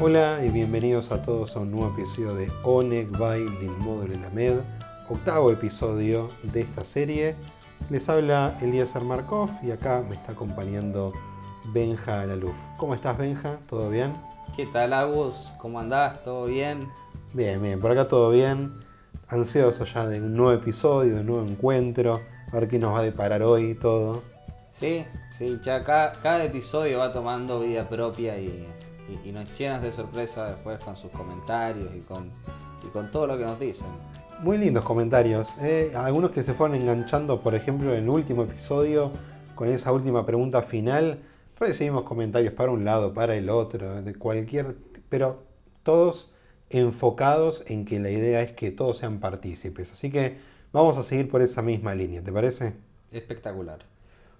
Hola y bienvenidos a todos a un nuevo episodio de Oneg by Lilmod Lelamed, octavo episodio de esta serie. Les habla Eliezer Markov y acá me está acompañando Benja Laluf. ¿Cómo estás, Benja? ¿Todo bien? ¿Qué tal, Agus? ¿Cómo andás? ¿Todo bien? Bien, bien, por acá todo bien. Ansioso ya de un nuevo episodio, de un nuevo encuentro, a ver qué nos va a deparar hoy y todo. Sí, ya cada episodio va tomando vida propia y nos llenas de sorpresa después con sus comentarios y con todo lo que nos dicen. Muy lindos comentarios, algunos que se fueron enganchando, por ejemplo, en el último episodio, con esa última pregunta final. Recibimos comentarios para un lado, para el otro, de cualquier, pero todos enfocados en que la idea es que todos sean partícipes. Así que vamos a seguir por esa misma línea, ¿te parece? Espectacular.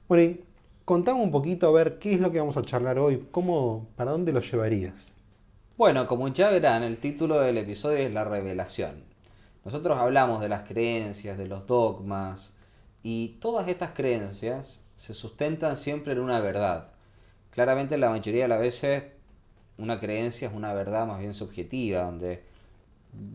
Bueno, y contame un poquito a ver qué es lo que vamos a charlar hoy, para dónde lo llevarías. Bueno, como ya verán, el título del episodio es La Revelación. Nosotros hablamos de las creencias, de los dogmas, y todas estas creencias se sustentan siempre en una verdad. Claramente la mayoría de las veces una creencia es una verdad más bien subjetiva, donde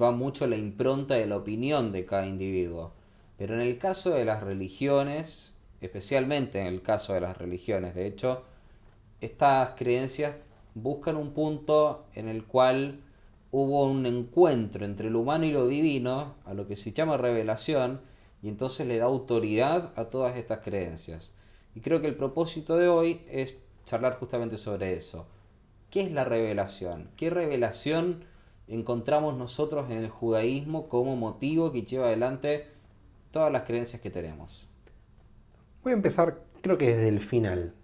va mucho la impronta de la opinión de cada individuo. Pero en el caso de las religiones, especialmente en el caso de las religiones, de hecho, estas creencias buscan un punto en el cual hubo un encuentro entre lo humano y lo divino, a lo que se llama revelación, y entonces le da autoridad a todas estas creencias. Y creo que el propósito de hoy es charlar justamente sobre eso. ¿Qué es la revelación? ¿Qué revelación encontramos nosotros en el judaísmo como motivo que lleva adelante todas las creencias que tenemos? Voy a empezar, creo que desde el final.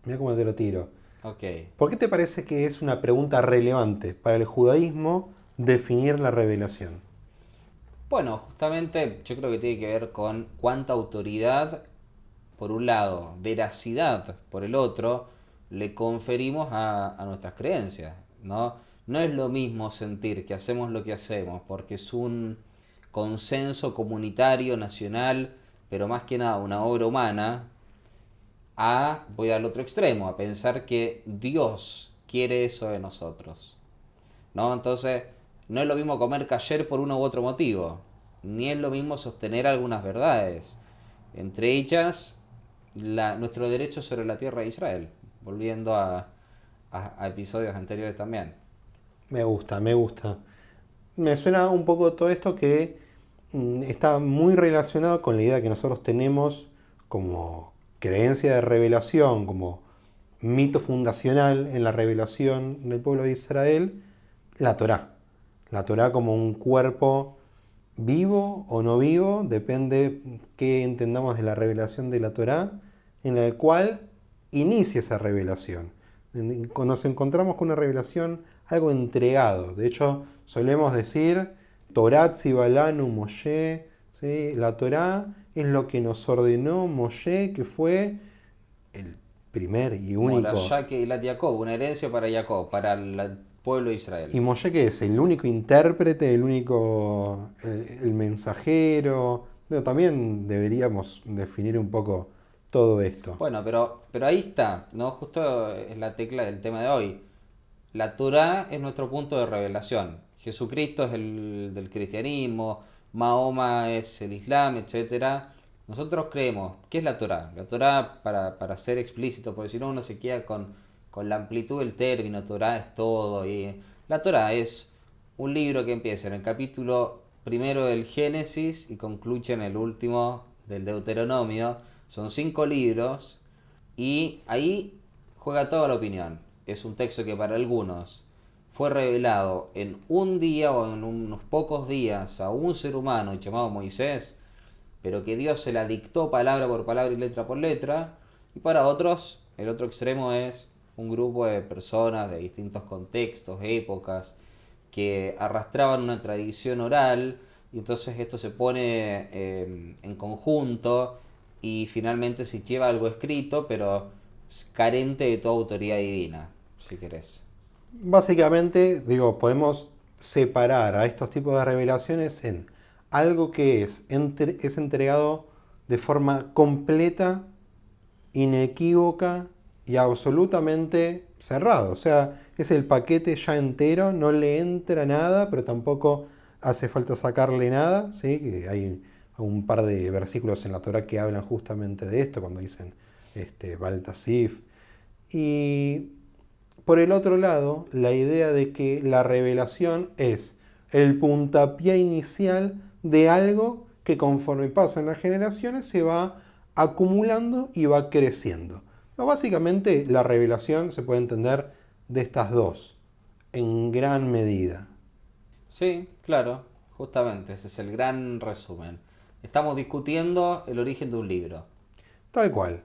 Mira cómo te lo tiro. Ok. ¿Por qué te parece que es una pregunta relevante para el judaísmo definir la revelación? Bueno, justamente yo creo que tiene que ver con cuánta autoridad, por un lado, veracidad, por el otro, le conferimos a nuestras creencias, ¿no? No es lo mismo sentir que hacemos lo que hacemos porque es un consenso comunitario, nacional, pero más que nada una obra humana, voy al otro extremo, a pensar que Dios quiere eso de nosotros, ¿no? Entonces, no es lo mismo comer kasher por uno u otro motivo, ni es lo mismo sostener algunas verdades, entre ellas nuestro derecho sobre la tierra de Israel, volviendo a episodios anteriores también. Me gusta, me gusta. Me suena un poco todo esto que está muy relacionado con la idea que nosotros tenemos como creencia de revelación, como mito fundacional en la revelación del pueblo de Israel, la Torá. La Torá como un cuerpo vivo o no vivo, depende qué entendamos de la revelación de la Torá, en el cual inicia esa revelación. Nos encontramos con una revelación, algo entregado. De hecho, solemos decir, Torah Tzibalanu Moshe, ¿sí? La Torá es lo que nos ordenó Moshe, que fue el primer y único. Morashá Keilat Jacob, una herencia para Jacob, para el pueblo de Israel. Y Moshe, que es el único intérprete, el único, el mensajero. Pero también deberíamos definir un poco todo esto. Bueno, pero ahí está, ¿no? Justo es la tecla del tema de hoy. La Torá es nuestro punto de revelación. Jesucristo es el del cristianismo, Mahoma es el Islam, etcétera. Nosotros creemos, ¿qué es la Torá? La Torá, para ser explícito, porque si no uno se queda con la amplitud del término, Torá es todo. Y la Torá es un libro que empieza en el capítulo primero del Génesis y concluye en el último del Deuteronomio. Son 5 libros y ahí juega toda la opinión. Es un texto que para algunos fue revelado en un día o en unos pocos días a un ser humano llamado Moisés, pero que Dios se la dictó palabra por palabra y letra por letra. Y para otros, el otro extremo es un grupo de personas de distintos contextos, épocas, que arrastraban una tradición oral y entonces esto se pone en conjunto y finalmente se lleva algo escrito, pero carente de toda autoridad divina, si querés. Básicamente, digo, podemos separar a estos tipos de revelaciones en algo que es entregado de forma completa, inequívoca y absolutamente cerrado. O sea, es el paquete ya entero, no le entra nada, pero tampoco hace falta sacarle nada. ¿Sí? Que hay un par de versículos en la Torá que hablan justamente de esto, cuando dicen Baltasif. Y por el otro lado, la idea de que la revelación es el puntapié inicial de algo que conforme pasan las generaciones se va acumulando y va creciendo. No, básicamente la revelación se puede entender de estas dos, en gran medida. Sí, claro, justamente, ese es el gran resumen. Estamos discutiendo el origen de un libro. Tal cual.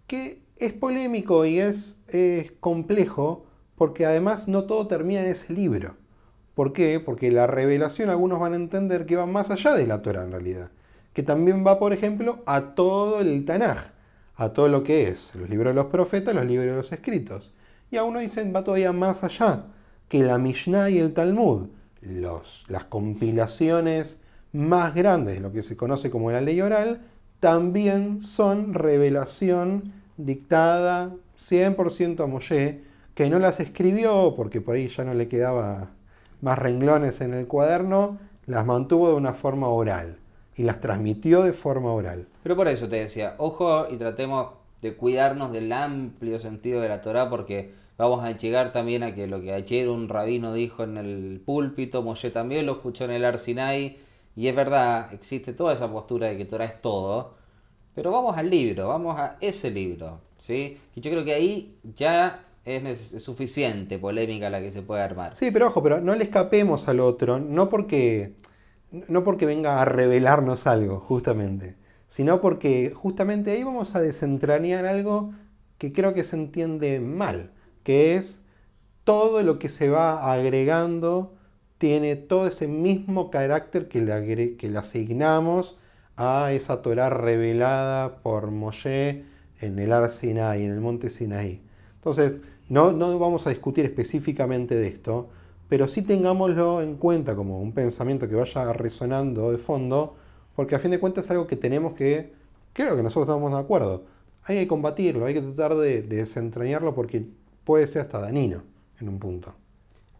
Que es polémico y es complejo porque además no todo termina en ese libro. ¿Por qué? Porque la revelación algunos van a entender que va más allá de la Torah en realidad. Que también va, por ejemplo, a todo el Tanaj, a todo lo que es los libros de los profetas, los libros de los escritos. Y algunos dicen va todavía más allá, que la Mishnah y el Talmud, las compilaciones más grandes de lo que se conoce como la ley oral, también son revelación dictada 100% a Moshe, que no las escribió porque por ahí ya no le quedaba más renglones en el cuaderno, las mantuvo de una forma oral y las transmitió de forma oral. Pero por eso te decía, ojo y tratemos de cuidarnos del amplio sentido de la Torá porque vamos a llegar también a que lo que ayer un rabino dijo en el púlpito, Moshe también lo escuchó en el Har Sinai, y es verdad, existe toda esa postura de que Torá es todo, pero vamos al libro, vamos a ese libro, ¿sí? Y yo creo que ahí ya es suficiente polémica la que se puede armar. Sí, pero ojo, pero no le escapemos al otro, no porque venga a revelarnos algo, justamente, sino porque justamente ahí vamos a desentrañar algo que creo que se entiende mal, que es todo lo que se va agregando tiene todo ese mismo carácter que le asignamos a esa Torah revelada por Moshe en el Har Sinai, en el monte Sinaí. Entonces, no vamos a discutir específicamente de esto, pero sí tengámoslo en cuenta como un pensamiento que vaya resonando de fondo, porque a fin de cuentas es algo que tenemos que, creo que nosotros estamos de acuerdo, hay que combatirlo, hay que tratar de desentrañarlo porque puede ser hasta dañino en un punto.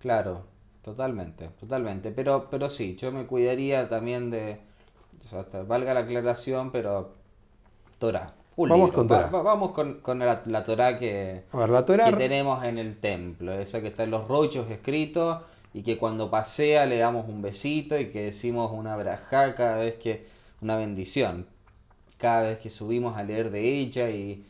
Claro, totalmente, totalmente. Pero sí, yo me cuidaría también de, o sea, valga la aclaración, pero Torah, un Vamos libro. con Torah. Vamos con la Torah A ver, la que Torah, tenemos en el templo, esa que está en los rollos escritos y que cuando pasea le damos un besito y que decimos una brajá cada vez que, una bendición, cada vez que subimos a leer de ella y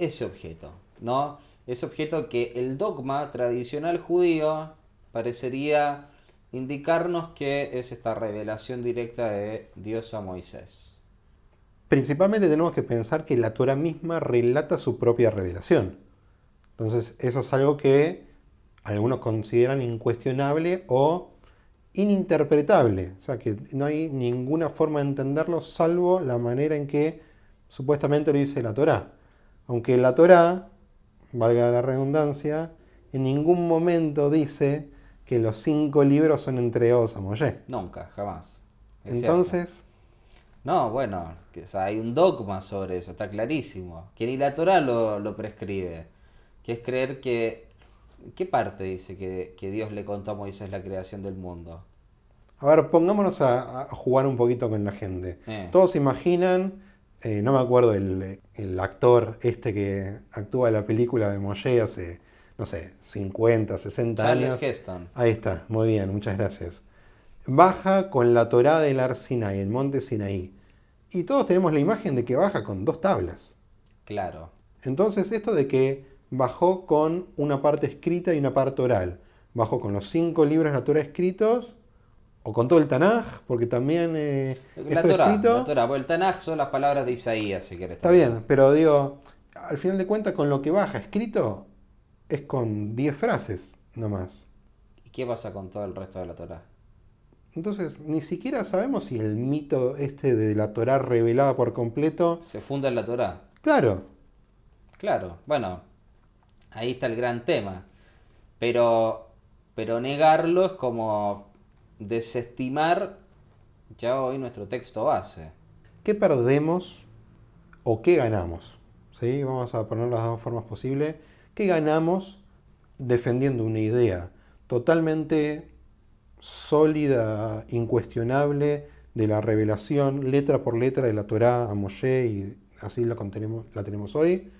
ese objeto, ¿no? Ese objeto que el dogma tradicional judío parecería indicarnos que es esta revelación directa de Dios a Moisés. principalmente tenemos que pensar que la Torah misma relata su propia revelación. Entonces, eso es algo que algunos consideran incuestionable o ininterpretable. O sea, que no hay ninguna forma de entenderlo salvo la manera en que supuestamente lo dice la Torá. Aunque la Torá, valga la redundancia, en ningún momento dice que los 5 libros son entregados a Moshe. Nunca, jamás. Es cierto. Entonces, No, bueno, o sea, hay un dogma sobre eso, está clarísimo. Que ni la Torah lo prescribe. Que es creer que... ¿Qué parte dice que Dios le contó a Moisés la creación del mundo? a ver, pongámonos a jugar un poquito con la gente. Eh, Todos se imaginan, no me acuerdo el actor este que actúa en la película de Moshe hace, no sé, 50, 60 Charles años. Heston. Ahí está, muy bien, muchas gracias. Baja con la Torá del Har Sinai, el monte Sinaí. Y todos tenemos la imagen de que baja con 2 tablas. Claro. Entonces esto de que bajó con una parte escrita y una parte oral, bajó con los 5 libros de la Torá escritos, o con todo el Tanaj, porque también esto escrito, La Torah. Porque el Tanaj son las palabras de Isaías, si querés está también. bien, pero digo, al final de cuentas con lo que baja escrito es con 10 frases nomás. ¿Y qué pasa con todo el resto de la Torah? Entonces, ni siquiera sabemos si el mito este de la Torá revelada por completo, ¿Se funda en la Torah? claro, Claro, bueno, ahí está el gran tema. Pero, pero negarlo es como desestimar ya hoy nuestro texto base. ¿qué perdemos o qué ganamos? ¿Sí? Vamos a poner las dos formas posibles. ¿Qué ganamos defendiendo una idea totalmente sólida, incuestionable, de la revelación, letra por letra de la Torá a Moshe, y así la tenemos hoy?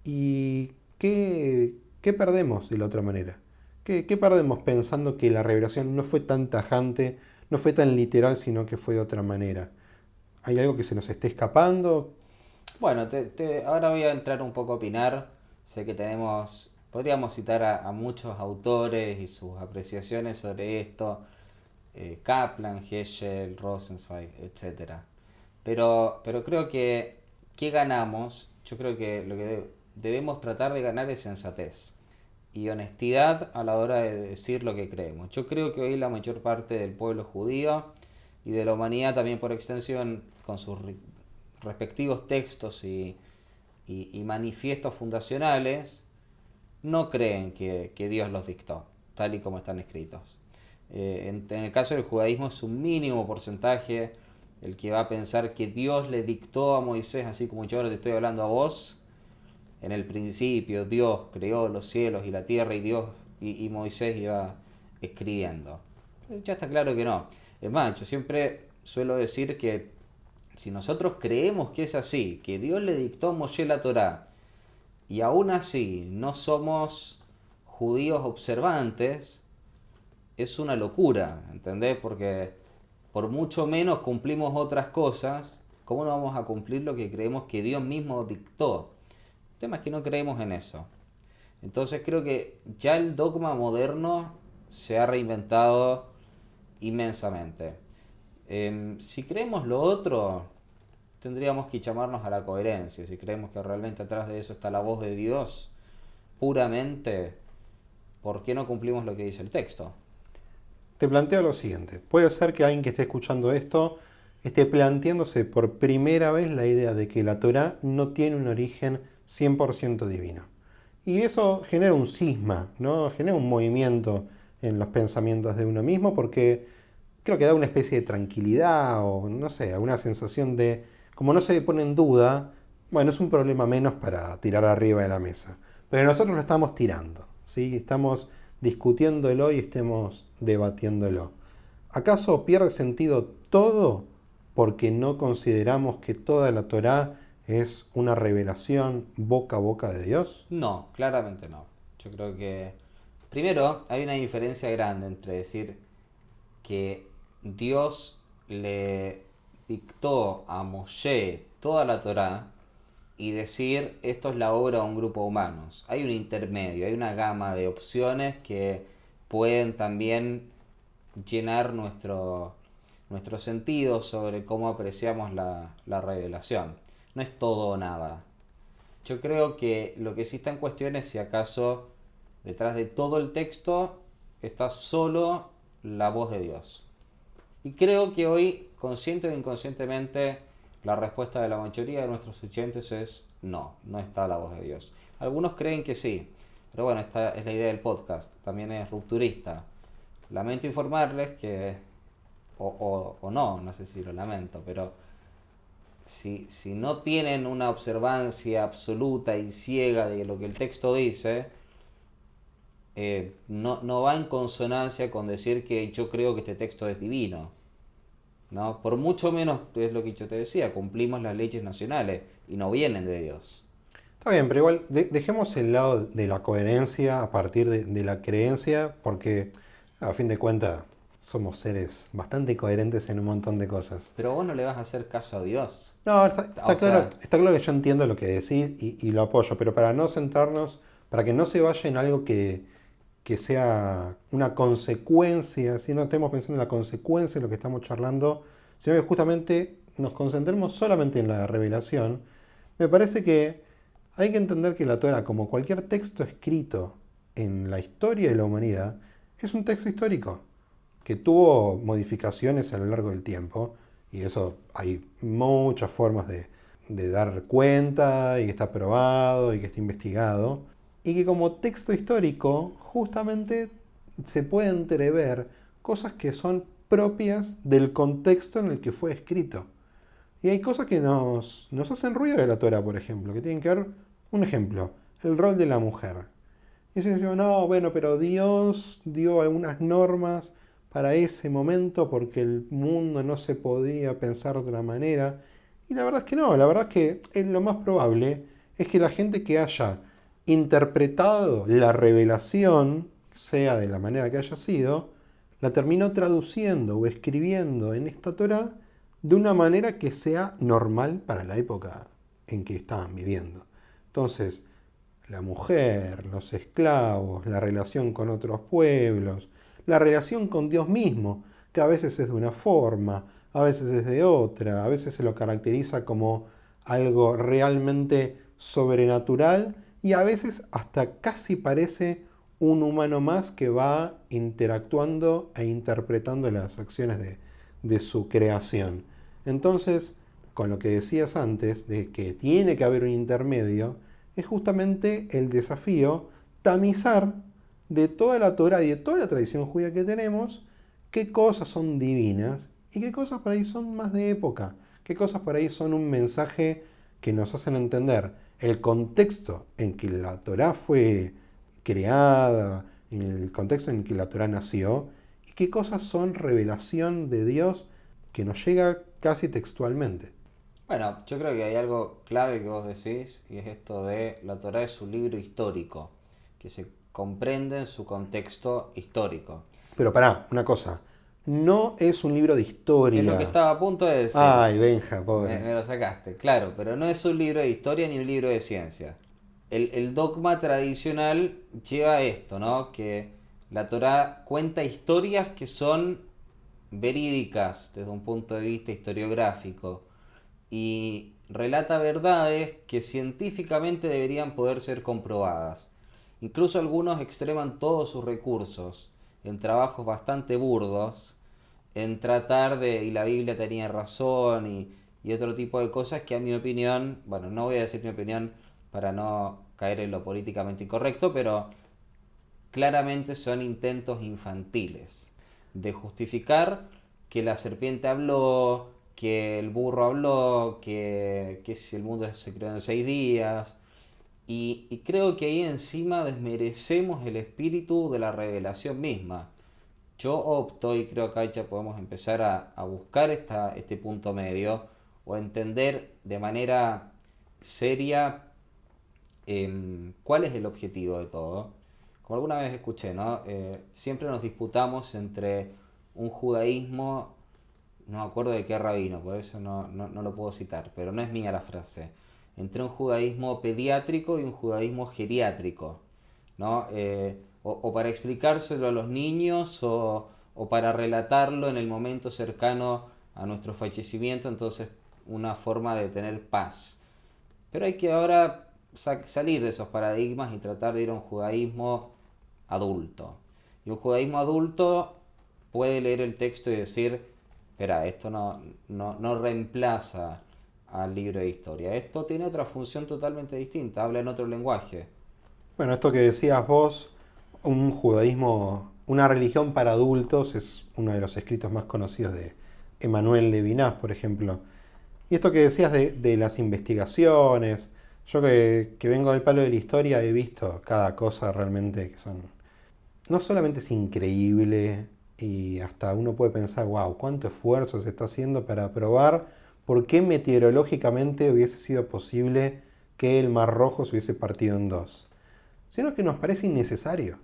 ¿Y qué perdemos de la otra manera? ¿Qué perdemos pensando que la revelación no fue tan tajante, no fue tan literal, sino que fue de otra manera? ¿Hay algo que se nos esté escapando? Bueno, ahora voy a entrar un poco a opinar. Sé que podríamos citar a muchos autores y sus apreciaciones sobre esto, Kaplan, Heschel, Rosenzweig, etcétera. Pero creo que, ¿qué ganamos? Yo creo que lo que debemos tratar de ganar es sensatez y honestidad a la hora de decir lo que creemos. Yo creo que hoy la mayor parte del pueblo judío y de la humanidad también por extensión, con sus respectivos textos y manifiestos fundacionales, no creen que Dios los dictó, tal y como están escritos. En el caso del judaísmo es un mínimo porcentaje el que va a pensar que Dios le dictó a Moisés, así como yo ahora te estoy hablando a vos. En el principio Dios creó los cielos y la tierra y Moisés iba escribiendo. Ya está claro que no. Es más, yo siempre suelo decir que si nosotros creemos que es así, que Dios le dictó a Moshe la Torá, y aún así no somos judíos observantes, es una locura, ¿entendés? Porque por mucho menos cumplimos otras cosas, ¿cómo no vamos a cumplir lo que creemos que Dios mismo dictó? El tema es que no creemos en eso. Entonces creo que ya el dogma moderno se ha reinventado inmensamente. Si creemos lo otro, tendríamos que llamarnos a la coherencia. Si creemos que realmente atrás de eso está la voz de Dios, puramente, ¿por qué no cumplimos lo que dice el texto? Te planteo lo siguiente. Puede ser que alguien que esté escuchando esto esté planteándose por primera vez la idea de que la Torá no tiene un origen 100% divino. Y eso genera un cisma, ¿no? Genera un movimiento en los pensamientos de uno mismo, porque creo que da una especie de tranquilidad o, no sé, alguna sensación de, como no se pone en duda, bueno, es un problema menos para tirar arriba de la mesa. Pero nosotros lo estamos tirando, ¿sí? Estamos discutiéndolo y estemos debatiéndolo. ¿Acaso pierde sentido todo porque no consideramos que toda la Torá es una revelación boca a boca de Dios? No, claramente no. Yo creo que, primero, hay una diferencia grande entre decir que Dios le dictó a Moshe toda la Torá y decir esto es la obra de un grupo de humanos. Hay un intermedio, hay una gama de opciones que pueden también llenar nuestro sentido sobre cómo apreciamos la revelación. No es todo o nada. Yo creo que lo que sí está en cuestión es si acaso detrás de todo el texto está solo la voz de Dios. Y creo que hoy, consciente o inconscientemente, la respuesta de la mayoría de nuestros oyentes es no, no está la voz de Dios. Algunos creen que sí, pero bueno, esta es la idea del podcast, también es rupturista. Lamento informarles que, o no, no sé si lo lamento, pero si no tienen una observancia absoluta y ciega de lo que el texto dice, no va en consonancia con decir que yo creo que este texto es divino, ¿no? Por mucho menos, es lo que yo te decía, cumplimos las leyes nacionales y no vienen de Dios. Está bien, pero igual dejemos el lado de la coherencia a partir de la creencia, porque a fin de cuentas somos seres bastante coherentes en un montón de cosas. Pero vos no le vas a hacer caso a Dios. No, O sea, está claro que yo entiendo lo que decís y lo apoyo, pero para no centrarnos, para que no se vaya en algo que sea una consecuencia, si no estemos pensando en la consecuencia de lo que estamos charlando, sino que justamente nos concentremos solamente en la revelación, me parece que hay que entender que la Torah, como cualquier texto escrito en la historia de la humanidad, es un texto histórico que tuvo modificaciones a lo largo del tiempo, y eso hay muchas formas de dar cuenta, y que está probado, y que está investigado, y que como texto histórico justamente se puede entrever cosas que son propias del contexto en el que fue escrito. Y hay cosas que nos hacen ruido de la Torah, por ejemplo, que tienen que ver, un ejemplo, el rol de la mujer. Y dicen, no, bueno, pero Dios dio algunas normas para ese momento porque el mundo no se podía pensar de otra manera. Y la verdad es que no, la verdad es que lo más probable es que la gente que haya interpretado la revelación, sea de la manera que haya sido, la terminó traduciendo o escribiendo en esta Torá de una manera que sea normal para la época en que estaban viviendo. Entonces, la mujer, los esclavos, la relación con otros pueblos, la relación con Dios mismo, que a veces es de una forma, a veces es de otra, a veces se lo caracteriza como algo realmente sobrenatural y a veces hasta casi parece un humano más que va interactuando e interpretando las acciones de su creación. Entonces, con lo que decías antes, de que tiene que haber un intermedio, es justamente el desafío tamizar de toda la Torah y de toda la tradición judía que tenemos, qué cosas son divinas y qué cosas por ahí son más de época, qué cosas por ahí son un mensaje que nos hacen entender el contexto en que la Torah fue creada, en el contexto en que la Torah nació, y qué cosas son revelación de Dios que nos llega casi textualmente. Bueno, yo creo que hay algo clave que vos decís, y es esto de la Torá es un libro histórico, que se comprende en su contexto histórico. Pero pará, una cosa, no es un libro de Es lo que historia. estaba a punto de decir. Ay, Benja, Me pobre. lo sacaste, claro, pero no es un libro de historia ni un libro de ciencia. El dogma tradicional lleva a esto, ¿no? Que la Torá cuenta historias que son verídicas desde un punto de vista historiográfico y relata verdades que científicamente deberían poder ser comprobadas. Incluso algunos extreman todos sus recursos en trabajos bastante burdos, en tratar de, y la Biblia tenía razón, y otro tipo de cosas que a mi opinión, bueno, no voy a decir mi opinión para no caer en lo políticamente incorrecto, pero claramente son intentos infantiles de justificar que la serpiente habló, que el burro habló, que si el mundo se creó en 6 días. Y creo que ahí encima desmerecemos el espíritu de la revelación misma. Yo opto, y creo que ahí ya podemos empezar a buscar este punto medio, o entender de manera seria cuál es el objetivo de todo. Como alguna vez escuché, ¿no? Siempre nos disputamos entre un judaísmo, no me acuerdo de qué rabino, por eso no lo puedo citar, pero no es mía la frase, entre un judaísmo pediátrico y un judaísmo geriátrico, ¿no? O para explicárselo a los niños o para relatarlo en el momento cercano a nuestro fallecimiento, entonces una forma de tener paz. Pero hay que ahora salir de esos paradigmas y tratar de ir a un judaísmo adulto. Y un judaísmo adulto puede leer el texto y decir, espera, esto no reemplaza al libro de historia. Esto tiene otra función totalmente distinta, habla en otro lenguaje. Bueno, esto que decías vos, un judaísmo, una religión para adultos, es uno de los escritos más conocidos de Emmanuel Levinas, por ejemplo. Y esto que decías de las investigaciones, yo que vengo del palo de la historia he visto cada cosa realmente que son... No solamente es increíble y hasta uno puede pensar, wow, cuánto esfuerzo se está haciendo para probar por qué meteorológicamente hubiese sido posible que el Mar Rojo se hubiese partido en dos, sino que nos parece innecesario.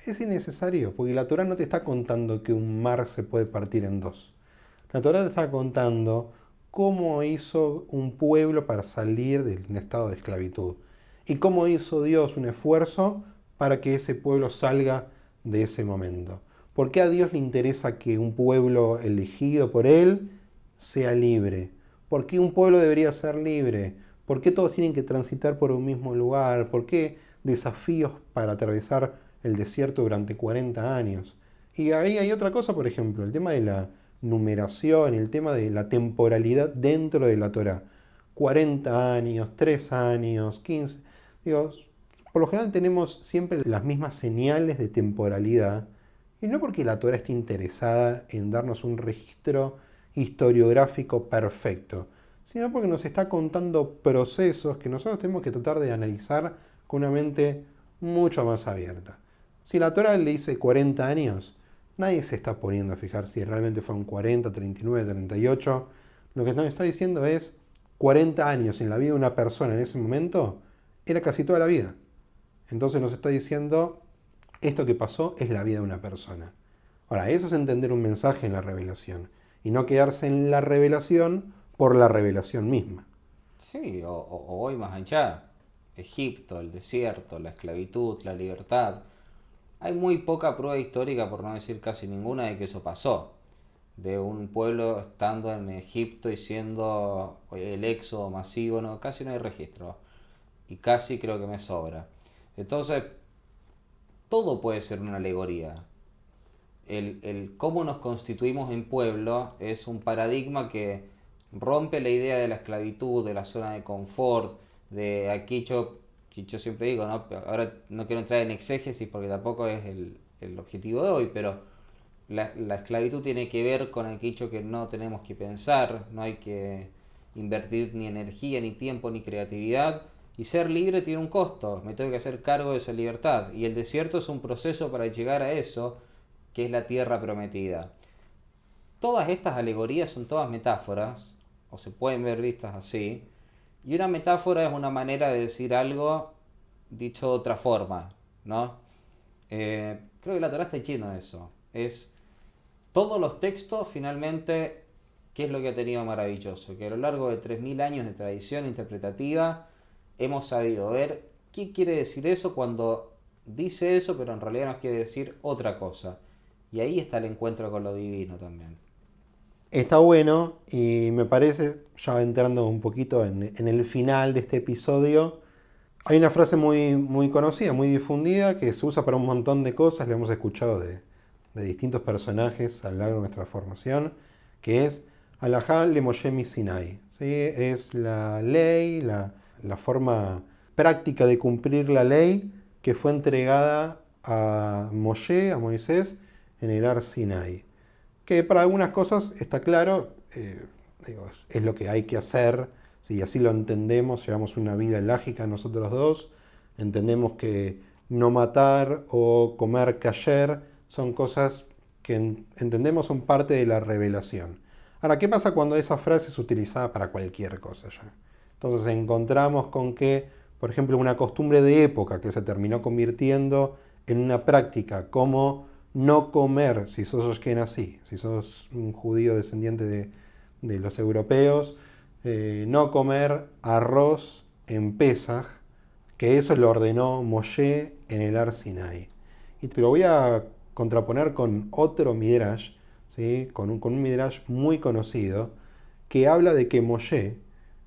Es innecesario, porque la Torah no te está contando que un mar se puede partir en dos. La Torah te está contando cómo hizo un pueblo para salir del estado de esclavitud y cómo hizo Dios un esfuerzo para que ese pueblo salga de ese momento. ¿Por qué a Dios le interesa que un pueblo elegido por Él sea libre? ¿Por qué un pueblo debería ser libre? ¿Por qué todos tienen que transitar por un mismo lugar? ¿Por qué desafíos para atravesar el desierto durante 40 años? Y ahí hay otra cosa, por ejemplo, el tema de la numeración, el tema de la temporalidad dentro de la Torah. 40 años, 3 años, 15. Digo, por lo general tenemos siempre las mismas señales de temporalidad, y no porque la Torah esté interesada en darnos un registro historiográfico perfecto, sino porque nos está contando procesos que nosotros tenemos que tratar de analizar con una mente mucho más abierta. Si la Torah le dice 40 años, nadie se está poniendo a fijar si realmente fueron 40, 39, 38. Lo que nos está diciendo es 40 años en la vida de una persona en ese momento era casi toda la vida. Entonces nos está diciendo, esto que pasó es la vida de una persona. Ahora, eso es entender un mensaje en la revelación y no quedarse en la revelación por la revelación misma. Sí, o voy más allá. Egipto, el desierto, la esclavitud, la libertad. Hay muy poca prueba histórica, por no decir casi ninguna, de que eso pasó. De un pueblo estando en Egipto y siendo el éxodo masivo, no, casi no hay registro. Y casi creo que me sobra. Entonces, todo puede ser una alegoría. El cómo nos constituimos en pueblo es un paradigma que rompe la idea de la esclavitud, de la zona de confort, de aquí yo siempre digo, ¿no? Ahora no quiero entrar en exégesis porque tampoco es el objetivo de hoy, pero la esclavitud tiene que ver con aquello que no tenemos que pensar, no hay que invertir ni energía, ni tiempo, ni creatividad. Y ser libre tiene un costo, me tengo que hacer cargo de esa libertad. Y el desierto es un proceso para llegar a eso, que es la tierra prometida. Todas estas alegorías son todas metáforas, o se pueden ver vistas así, y una metáfora es una manera de decir algo dicho de otra forma, ¿no? Creo que la Torá está lleno de eso. Es todos los textos, finalmente, ¿qué es lo que ha tenido maravilloso? Que a lo largo de 3000 años de tradición interpretativa hemos sabido ver qué quiere decir eso cuando dice eso, pero en realidad nos quiere decir otra cosa. Y ahí está el encuentro con lo divino también. Está bueno y me parece, ya entrando un poquito en el final de este episodio, hay una frase muy conocida, muy difundida, que se usa para un montón de cosas, la hemos escuchado de distintos personajes a lo largo de nuestra formación, que es Alajá le Moshe mi Sinai. ¿Sí? Es la ley, la forma práctica de cumplir la ley que fue entregada a Moshe, a Moisés, en el Ar Sinai. Que para algunas cosas está claro, digo, es lo que hay que hacer, si así lo entendemos, llevamos una vida lógica nosotros dos, entendemos que no matar o comer kasher son cosas que entendemos son parte de la revelación. Ahora, ¿qué pasa cuando esa frase es utilizada para cualquier cosa ya? Entonces encontramos con que, por ejemplo, una costumbre de época que se terminó convirtiendo en una práctica como no comer, si sos ashkenazí, si sos un judío descendiente de los europeos, no comer arroz en Pesaj, que eso lo ordenó Moshe en el Ar Sinai. Y te lo voy a contraponer con otro midrash, ¿sí? con un midrash muy conocido, que habla de que Moshe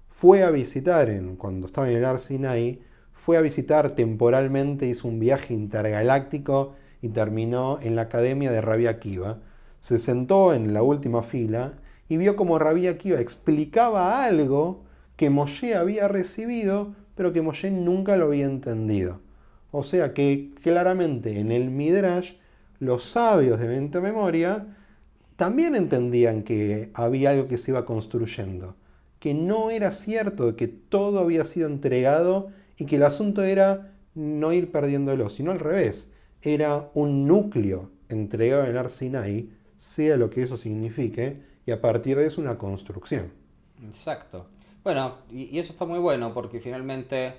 fue a visitar, cuando estaba en el Ar Sinai, fue a visitar temporalmente, hizo un viaje intergaláctico y terminó en la academia de Rabbi Akiva. Se sentó en la última fila y vio como Rabbi Akiva explicaba algo que Moshe había recibido, pero que Moshe nunca lo había entendido. O sea que claramente en el Midrash los sabios de mente memoria también entendían que había algo que se iba construyendo, que no era cierto, que todo había sido entregado y que el asunto era no ir perdiéndolo, sino al revés. Era un núcleo entregado en el Ar Sinai, sea lo que eso signifique, y a partir de eso una construcción. Exacto. Bueno, y eso está muy bueno porque finalmente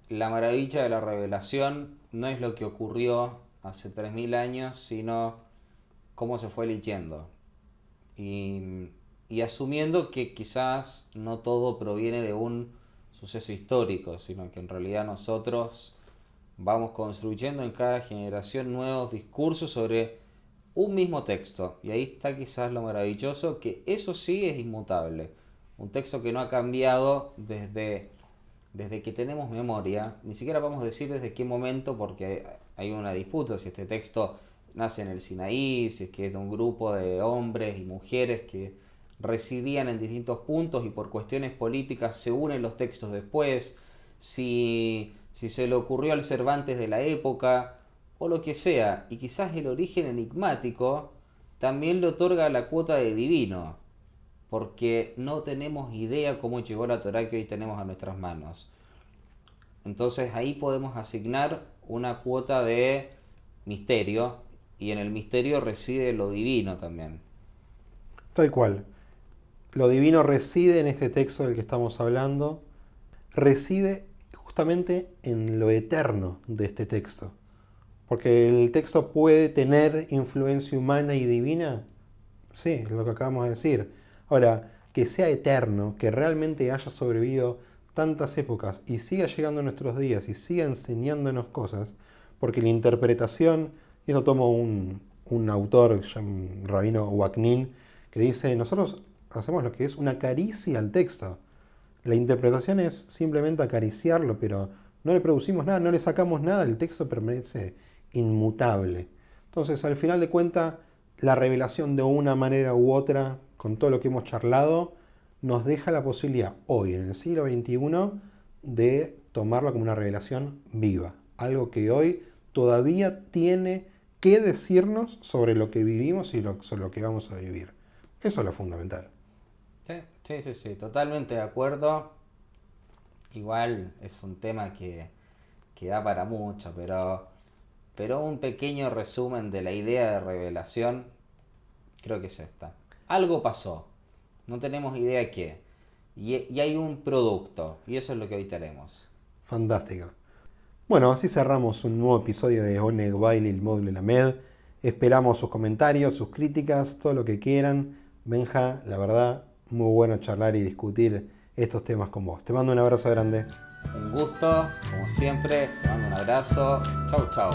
la maravilla de la revelación no es lo que ocurrió hace 3000 años, sino cómo se fue eligiendo. Y, y asumiendo que quizás no todo proviene de un suceso histórico, sino que en realidad nosotros vamos construyendo en cada generación nuevos discursos sobre un mismo texto. Y ahí está quizás lo maravilloso, que eso sí es inmutable. Un texto que no ha cambiado desde que tenemos memoria. Ni siquiera vamos a decir desde qué momento, porque hay una disputa si este texto nace en el Sinaí, si es que es de un grupo de hombres y mujeres que residían en distintos puntos y por cuestiones políticas se unen los textos después, si se le ocurrió al Cervantes de la época o lo que sea, y quizás el origen enigmático también le otorga la cuota de divino, porque no tenemos idea cómo llegó la Torá que hoy tenemos a nuestras manos. Entonces ahí podemos asignar una cuota de misterio, y en el misterio reside lo divino también. Tal cual. Lo divino reside en este texto del que estamos hablando, reside justamente en lo eterno de este texto. Porque el texto puede tener influencia humana y divina, sí, es lo que acabamos de decir. Ahora, que sea eterno, que realmente haya sobrevivido tantas épocas y siga llegando a nuestros días y siga enseñándonos cosas, porque la interpretación, y eso tomo un autor, un rabino Waknin, que dice, nosotros hacemos lo que es una caricia al texto. La interpretación es simplemente acariciarlo, pero no le producimos nada, no le sacamos nada, el texto permanece inmutable. Entonces, al final de cuentas, la revelación de una manera u otra, con todo lo que hemos charlado, nos deja la posibilidad hoy, en el siglo XXI, de tomarlo como una revelación viva. Algo que hoy todavía tiene que decirnos sobre lo que vivimos y sobre lo que vamos a vivir. Eso es lo fundamental. Sí, totalmente de acuerdo. Igual es un tema que da para mucho, pero un pequeño resumen de la idea de revelación creo que es esta. Algo pasó, no tenemos idea qué, y hay un producto, y eso es lo que hoy tenemos. Fantástico. Bueno, así cerramos un nuevo episodio de Oneg Bailey, el módulo Lamed. Esperamos sus comentarios, sus críticas, todo lo que quieran. Benja, la verdad, muy bueno charlar y discutir estos temas con vos. Te mando un abrazo grande. Un gusto, como siempre, te mando un abrazo. Chau, chau.